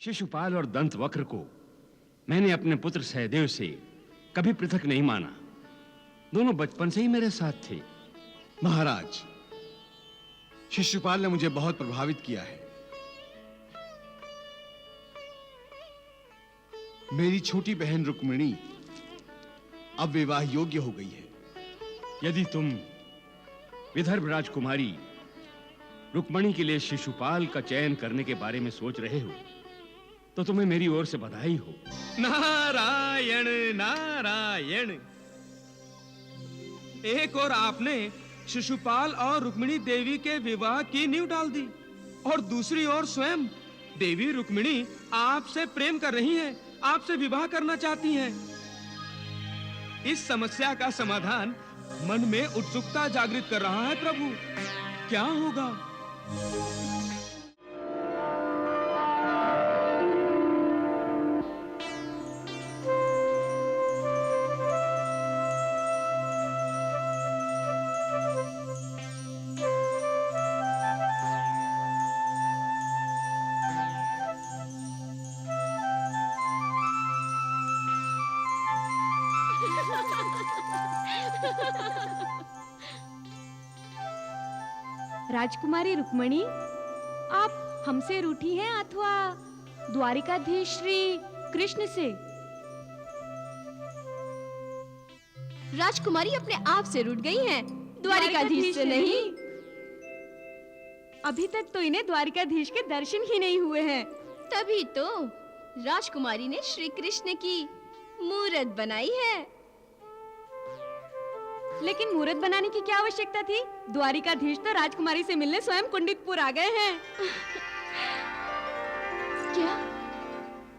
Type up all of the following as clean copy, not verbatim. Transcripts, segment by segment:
शिशुपाल और दंतवक्र को मैंने अपने पुत्र सहदेव से कभी पृथक नहीं माना। दोनों बचपन से ही मेरे साथ थे। महाराज, शिशुपाल ने मुझे बहुत प्रभावित किया है। मेरी छोटी बहन रुक्मिणी अब विवाह योग्य हो गई है। यदि तुम विदर्भ राजकुमारी रुक्मिणी के लिए शिशुपाल का चयन करने के बारे में सोच रहे हो तो तुम्हें मेरी ओर से बधाई हो। नारायण नारायण। एक और आपने शिशुपाल और रुक्मिणी देवी के विवाह की नींव डाल दी और दूसरी ओर स्वयं देवी रुक्मिणी आपसे प्रेम कर रही हैं, आपसे विवाह करना चाहती हैं। इस समस्या का समाधान मन में उत्सुकता जागृत कर रहा है। प्रभु, क्या होगा? राजकुमारी रुक्मिणी, आप हमसे रूठी हैं अथवा द्वारिकाधीश श्री कृष्ण से? राजकुमारी अपने आप से रूठ गई हैं, द्वारिकाधीश से नहीं। अभी तक तो इन्हें द्वारिकाधीश के दर्शन ही नहीं हुए हैं। तभी तो राजकुमारी ने श्री कृष्ण की मूरत बनाई है। लेकिन मूरत बनाने की क्या आवश्यकता थी? द्वारिकाधीश तो राजकुमारी से मिलने स्वयं कुंडितपुर आ गए हैं। क्या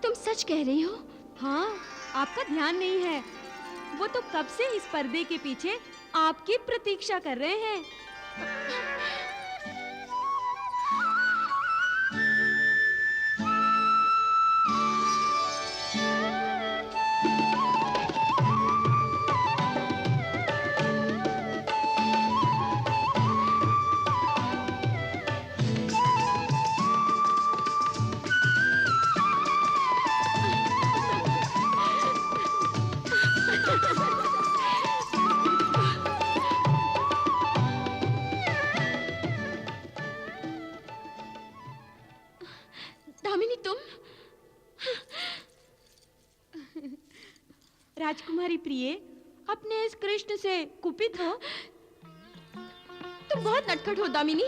तुम सच कह रही हो? हाँ, आपका ध्यान नहीं है। वो तो कब से इस पर्दे के पीछे आपकी प्रतीक्षा कर रहे हैं। राजकुमारी प्रिय, अपने इस कृष्ण से कुपित हो? तुम बहुत नटखट हो दामिनी,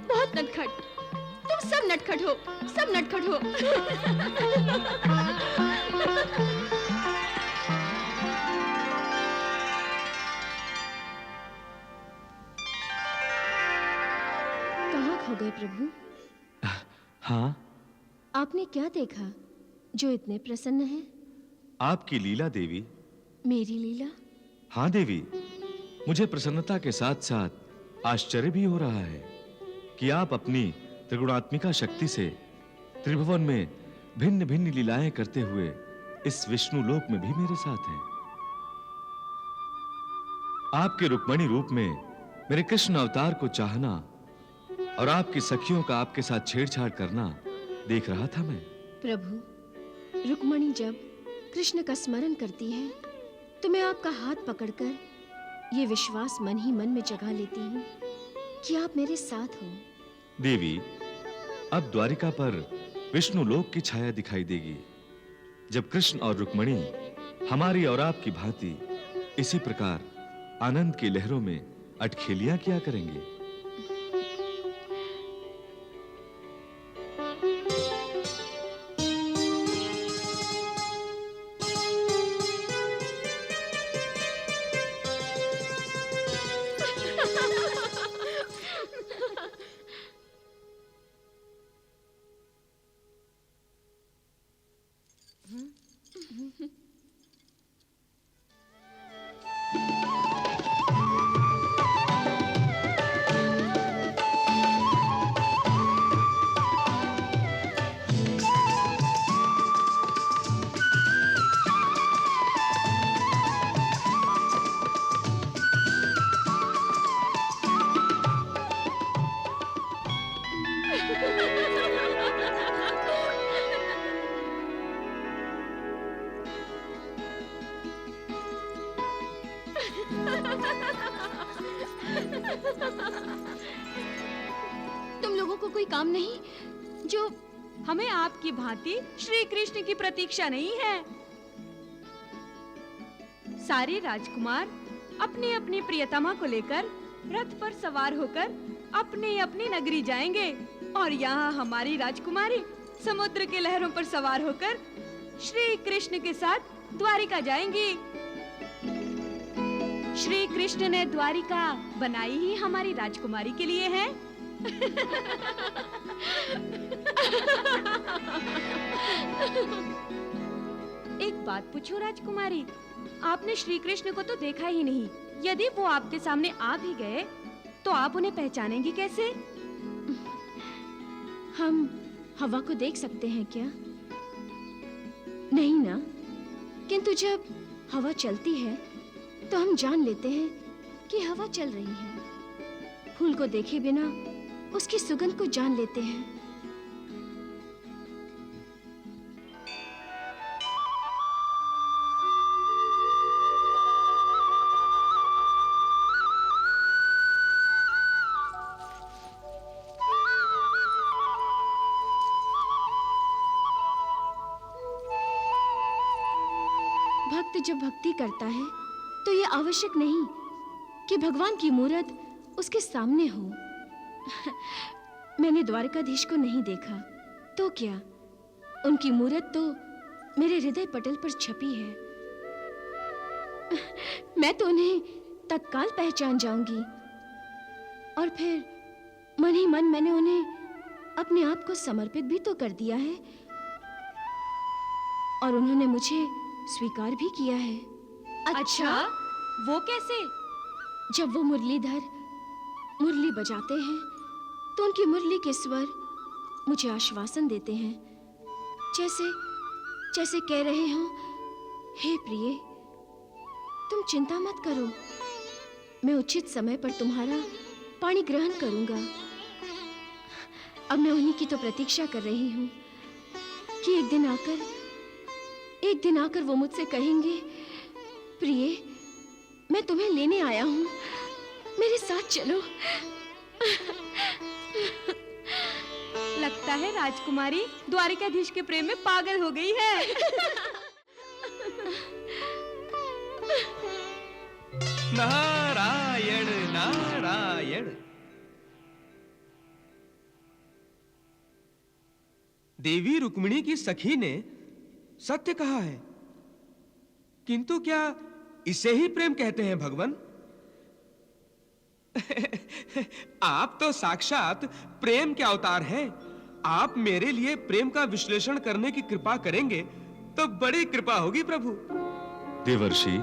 बहुत नटखट। तुम सब नटखट हो, सब नटखट हो। कहाँ खो गए प्रभु? हाँ, आपने क्या देखा जो इतने प्रसन्न है? आपकी लीला देवी। मेरी लीला? हाँ देवी, मुझे प्रसन्नता के साथ साथ आश्चर्य भी हो रहा है कि आप अपनी त्रिगुणात्मिका शक्ति से त्रिभुवन में भिन्न भिन्न लीलाएं करते हुए इस विष्णु लोक में भी मेरे साथ हैं। आपके रुक्मिणी रूप में मेरे कृष्ण अवतार को चाहना और आपकी सखियों का आपके साथ छेड़छाड़ करना देख रहा था मैं। प्रभु, रुक्मिणी जब कृष्ण का स्मरण करती है तो मैं आपका हाथ पकड़कर ये विश्वास मन ही मन में जगा लेती हूँ कि आप मेरे साथ हो। देवी, अब द्वारिका पर विष्णु लोक की छाया दिखाई देगी जब कृष्ण और रुक्मिणी हमारी और आपकी भांति इसी प्रकार आनंद की लहरों में अटखेलियां किया करेंगे। तुम लोगों को कोई काम नहीं जो हमें आपकी भांति श्री कृष्ण की प्रतीक्षा नहीं है। सारे राजकुमार अपनी अपनी प्रियतमा को लेकर रथ पर सवार होकर अपनी अपनी नगरी जाएंगे और यहाँ हमारी राजकुमारी समुद्र के लहरों पर सवार होकर श्री कृष्ण के साथ द्वारिका जाएंगी। श्री कृष्ण ने द्वारिका बनाई ही हमारी राजकुमारी के लिए है। एक बात पूछो राजकुमारी, आपने श्री कृष्ण को तो देखा ही नहीं। यदि वो आपके सामने आ भी गए तो आप उन्हें पहचानेंगी कैसे? हम हवा को देख सकते हैं क्या? नहीं ना। किंतु जब हवा चलती है तो हम जान लेते हैं कि हवा चल रही है। फूल को देखे बिना उसकी सुगंध को जान लेते हैं। भक्त जब भक्ति करता है तो ये आवश्यक नहीं कि भगवान की मूरत उसके सामने हो। मैंने द्वारकाधीश को नहीं देखा तो क्या, उनकी मूरत तो मेरे हृदय पटल पर छपी है। मैं तो उन्हें तत्काल पहचान जाऊंगी और फिर मन ही मन मैंने उन्हें अपने आप को समर्पित भी तो कर दिया है और उन्होंने मुझे स्वीकार भी किया है। अच्छा, वो कैसे? जब वो मुरलीधर मुरली बजाते हैं तो उनकी मुरली के स्वर मुझे आश्वासन देते हैं, जैसे जैसे कह रहे हो, हे प्रिय, तुम चिंता मत करो, मैं उचित समय पर तुम्हारा पानी ग्रहण करूंगा। अब मैं उन्हीं की तो प्रतीक्षा कर रही हूँ कि एक दिन आकर वो मुझसे कहेंगे, प्रिय, मैं तुम्हें लेने आया हूँ, मेरे साथ चलो। लगता है राजकुमारी द्वारिकाधीश के प्रेम में पागल हो गई है। नारायण नारायण। देवी रुक्मिणी की सखी ने सत्य कहा है, किंतु क्या इसे ही प्रेम कहते हैं भगवान? आप तो साक्षात प्रेम के अवतार हैं। आप मेरे लिए प्रेम का विश्लेषण करने की कृपा करेंगे तो बड़ी कृपा होगी प्रभु। देवर्षि,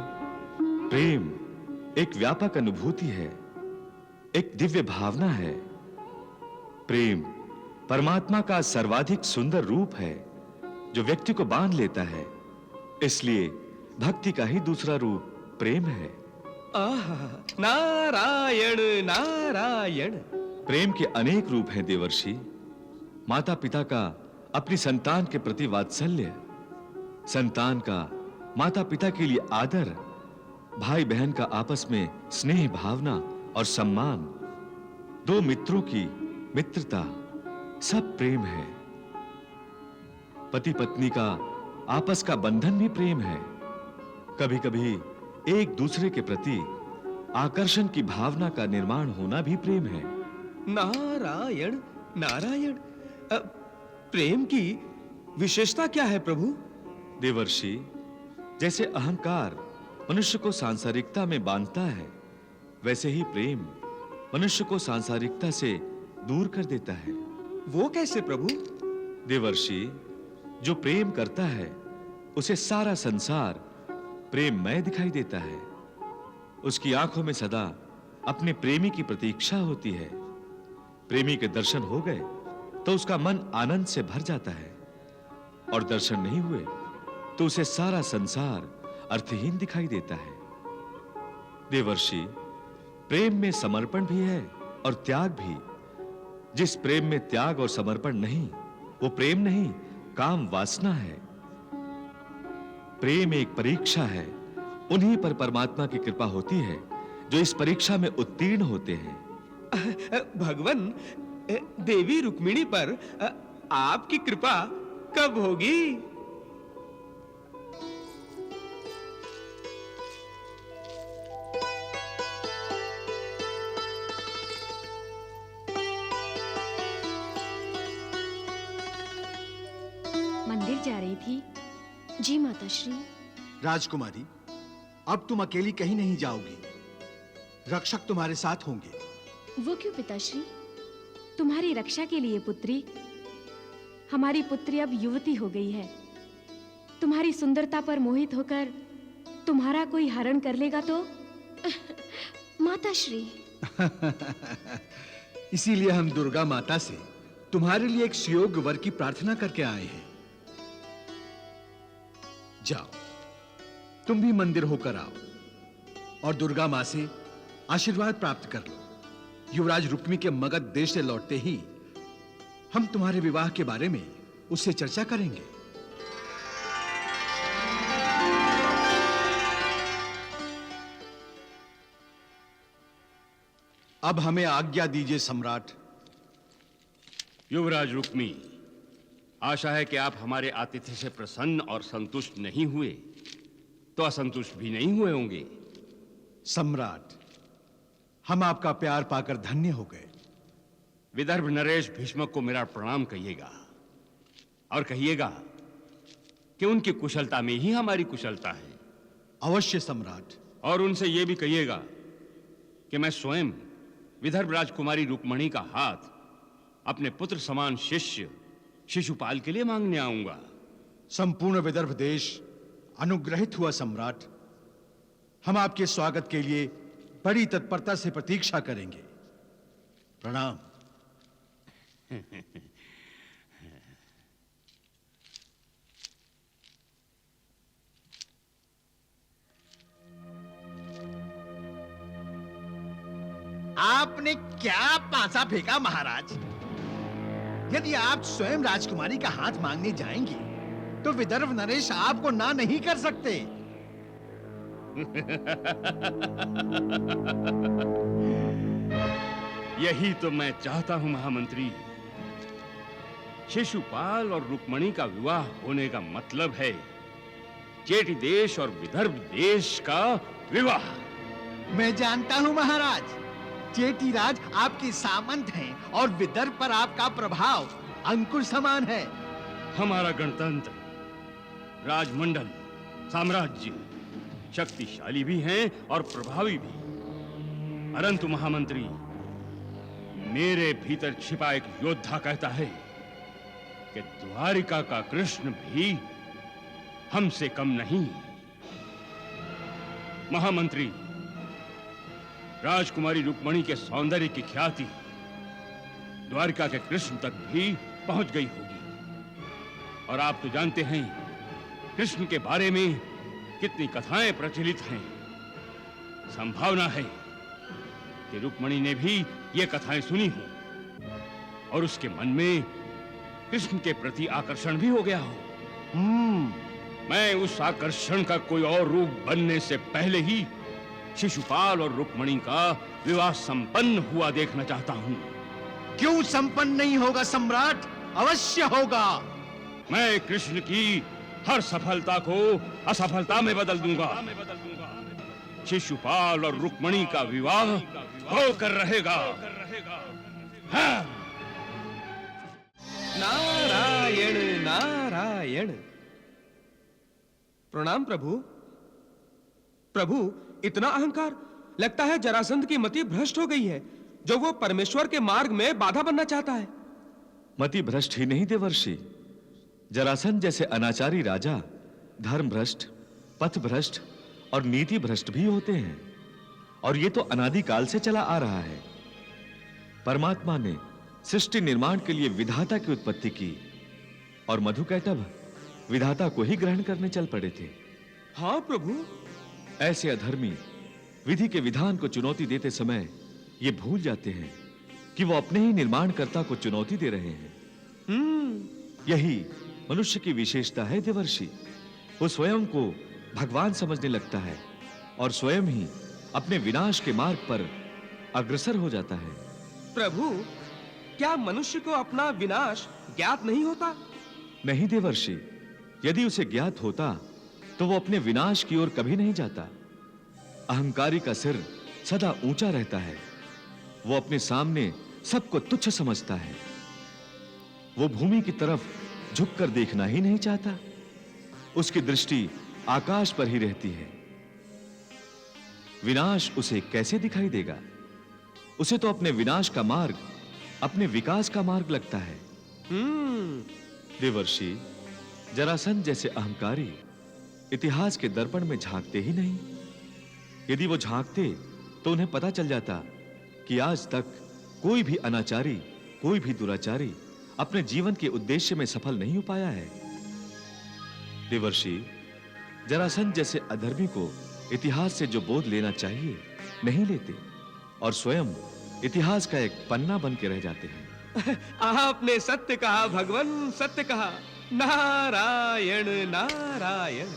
प्रेम एक व्यापक अनुभूति है, एक दिव्य भावना है। प्रेम परमात्मा का सर्वाधिक सुंदर रूप है जो व्यक्ति को बांध लेता है। इसलिए भक्ति का ही दूसरा रूप प्रेम है। आहा, नारायण नारायण। प्रेम के अनेक रूप हैं देवर्षि। माता पिता का अपनी संतान के प्रति वात्सल्य, संतान का माता पिता के लिए आदर, भाई बहन का आपस में स्नेह भावना और सम्मान, दो मित्रों की मित्रता, सब प्रेम है। पति पत्नी का आपस का बंधन भी प्रेम है। कभी-कभी एक दूसरे के प्रति आकर्षण की भावना का निर्माण होना भी प्रेम है। नारायण नारायण। प्रेम की विशेषता क्या है प्रभु? देवर्षि, जैसे अहंकार मनुष्य को सांसारिकता में बांधता है, वैसे ही प्रेम मनुष्य को सांसारिकता से दूर कर देता है। वो कैसे प्रभु? देवर्षि, जो प्रेम करता है उसे सारा संसार प्रेममय दिखाई देता है। उसकी आंखों में सदा अपने प्रेमी की प्रतीक्षा होती है। प्रेमी के दर्शन हो गए तो उसका मन आनंद से भर जाता है, और दर्शन नहीं हुए तो उसे सारा संसार अर्थहीन दिखाई देता है। देवर्षि, प्रेम में समर्पण भी है और त्याग भी। जिस प्रेम में त्याग और समर्पण नहीं, वो प्रेम नहीं, काम वासना है। प्रेम एक परीक्षा है। उन्हीं पर परमात्मा की कृपा होती है जो इस परीक्षा में उत्तीर्ण होते हैं। भगवान, देवी रुक्मिणी पर आपकी कृपा कब होगी? मंदिर जा रही थी। जी माताश्री। राजकुमारी, अब तुम अकेली कहीं नहीं जाओगी। रक्षक तुम्हारे साथ होंगे। वो क्यों पिताश्री? तुम्हारी रक्षा के लिए पुत्री। हमारी पुत्री अब युवती हो गई है। तुम्हारी सुंदरता पर मोहित होकर तुम्हारा कोई हरण कर लेगा तो? माताश्री। इसीलिए हम दुर्गा माता से तुम्हारे लिए एक सुयोग्य वर की प्रार्थना करके आए हैं। जाओ, तुम भी मंदिर होकर आओ और दुर्गा मां से आशीर्वाद प्राप्त कर लो। युवराज रुक्मी के मगध देश से लौटते ही हम तुम्हारे विवाह के बारे में उससे चर्चा करेंगे। अब हमें आज्ञा दीजिए सम्राट। युवराज रुक्मी, आशा है कि आप हमारे आतिथ्य से प्रसन्न और संतुष्ट नहीं हुए तो असंतुष्ट भी नहीं हुए होंगे। सम्राट, हम आपका प्यार पाकर धन्य हो गए। विदर्भ नरेश भीष्मक को मेरा प्रणाम कहिएगा और कहिएगा कि उनकी कुशलता में ही हमारी कुशलता है। अवश्य सम्राट। और उनसे यह भी कहिएगा कि मैं स्वयं विदर्भ राजकुमारी रुक्मणी का हाथ अपने पुत्र समान शिष्य शिशुपाल के लिए मांगने आऊंगा। संपूर्ण विदर्भ देश अनुग्रहित हुआ सम्राट। हम आपके स्वागत के लिए बड़ी तत्परता से प्रतीक्षा करेंगे। प्रणाम। आपने क्या पासा फेंका महाराज? यदि आप स्वयं राजकुमारी का हाथ मांगने जाएंगे तो विदर्भ नरेश आपको ना नहीं कर सकते। यही तो मैं चाहता हूं महामंत्री। शिशुपाल और रुक्मणी का विवाह होने का मतलब है चेटी देश और विदर्भ देश का विवाह। मैं जानता हूं महाराज, चेटीराज आपके सामंत हैं और विदर्भ पर आपका प्रभाव अंकुर समान है। हमारा गणतंत्र, राजमंडल, साम्राज्य शक्तिशाली भी हैं और प्रभावी भी, परंतु महामंत्री, मेरे भीतर छिपा एक योद्धा कहता है कि द्वारिका का कृष्ण भी हमसे कम नहीं। महामंत्री, राजकुमारी रुक्मणी के सौंदर्य की ख्याति द्वारिका के कृष्ण तक भी पहुंच गई होगी। और आप तो जानते हैं कृष्ण के बारे में कितनी कथाएं प्रचलित हैं। संभावना है कि रुक्मणी ने भी ये कथाएं सुनी हो और उसके मन में कृष्ण के प्रति आकर्षण भी हो गया हो। मैं उस आकर्षण का कोई और रूप बनने से पहले ही शिशुपाल और रुक्मणी का विवाह संपन्न हुआ देखना चाहता हूं। क्यों संपन्न नहीं होगा सम्राट? अवश्य होगा। मैं कृष्ण की हर सफलता को असफलता में बदल दूंगा। शिशुपाल और रुक्मणी का विवाह होकर रहेगा। हाँ। नारायण नारायण। प्रणाम प्रभु। प्रभु, इतना अहंकार! लगता है जरासंध की मति भ्रष्ट हो गई है, जो वो परमेश्वर के मार्ग में बाधा बनना चाहता है। मति भ्रष्ट ही नहीं देवर्षि, जरासंध जैसे अनाचारी राजा धर्म भ्रष्ट, पथ भ्रष्ट और नीति भ्रष्ट भी होते हैं, और ये तो अनादिकाल से चला आ रहा है। परमात्मा ने सृष्टि निर्माण के लिए विधाता की उत्पत्ति की और मधुकैटभ विधाता को ही ग्रहण करने चल पड़े थे। हाँ प्रभु। ऐसे अधर्मी विधि के विधान को चुनौती देते समय ये भूल जाते हैं कि वो अपने ही निर्माणकर्ता को चुनौती दे रहे हैं। यही मनुष्य की विशेषता है देवर्षि। वो स्वयं को भगवान समझने लगता है और स्वयं ही अपने विनाश के मार्ग पर अग्रसर हो जाता है। प्रभु, क्या मनुष्य को अपना विनाश ज्ञात नहीं होता? नहीं देवर्षि, यदि उसे ज्ञात होता तो वो अपने विनाश की ओर कभी नहीं जाता। अहंकारी का सिर सदा ऊंचा रहता है। वो अपने सामने सबको तुच्छ समझता है। वो भूमि की तरफ झुककर देखना ही नहीं चाहता। उसकी दृष्टि आकाश पर ही रहती है। विनाश उसे कैसे दिखाई देगा? उसे तो अपने विनाश का मार्ग अपने विकास का मार्ग लगता है। देवर्षि, जरासंध जैसे अहंकारी इतिहास के दर्पण में झांकते ही नहीं। यदि वो झांकते तो उन्हें पता चल जाता कि आज तक कोई भी अनाचारी, कोई भी दुराचारी अपने जीवन के उद्देश्य में सफल नहीं हो पाया है। देवर्षि, जरासंध जैसे अधर्मी को इतिहास से जो बोध लेना चाहिए नहीं लेते और स्वयं इतिहास का एक पन्ना बन के रह जाते हैं। आपने सत्य कहा भगवान, सत्य कहा। नारायण नारायण।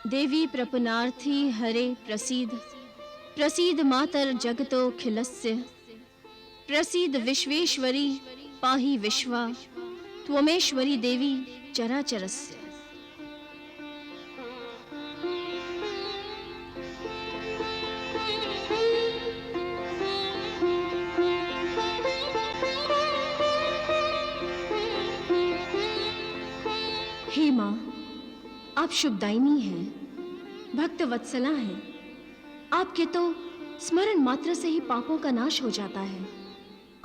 देवी प्रपन्नार्थी हरे प्रसीद, प्रसीद मातर जगतो खिलस्य, प्रसीद विश्वेश्वरी पाहि विश्वा, त्वमेश्वरी देवी चराचरस्य। हे मां, आप शुभदायिनी हैं, भक्त वत्सला हैं। आपके तो स्मरण मात्र से ही पापों का नाश हो जाता है।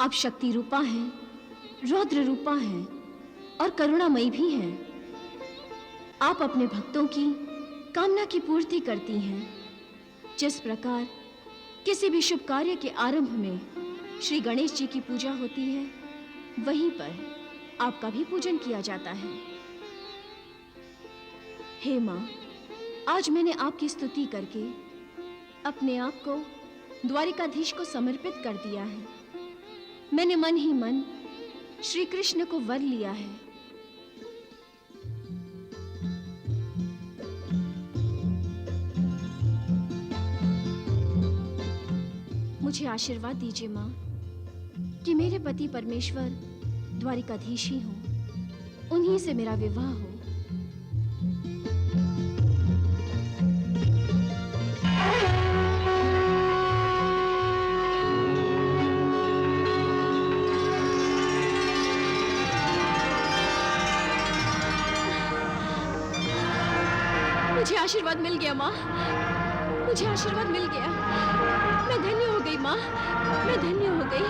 आप शक्ति रूपा हैं, रौद्र रूपा हैं और करुणामयी भी हैं। आप अपने भक्तों की कामना की पूर्ति करती हैं। जिस प्रकार किसी भी शुभ कार्य के आरंभ में श्री गणेश जी की पूजा होती है, वहीं पर आपका भी पूजन किया जाता है। हे मां, आज मैंने आपकी स्तुति करके अपने आप को द्वारिकाधीश को समर्पित कर दिया है। मैंने मन ही मन श्री कृष्ण को वर लिया है। मुझे आशीर्वाद दीजिए मां कि मेरे पति परमेश्वर द्वारिकाधीश ही हो, उन्हीं से मेरा विवाह हो। मुझे आशीर्वाद मिल गया माँ, मुझे आशीर्वाद मिल गया। मैं धन्य हो गई माँ, मैं धन्य हो गई।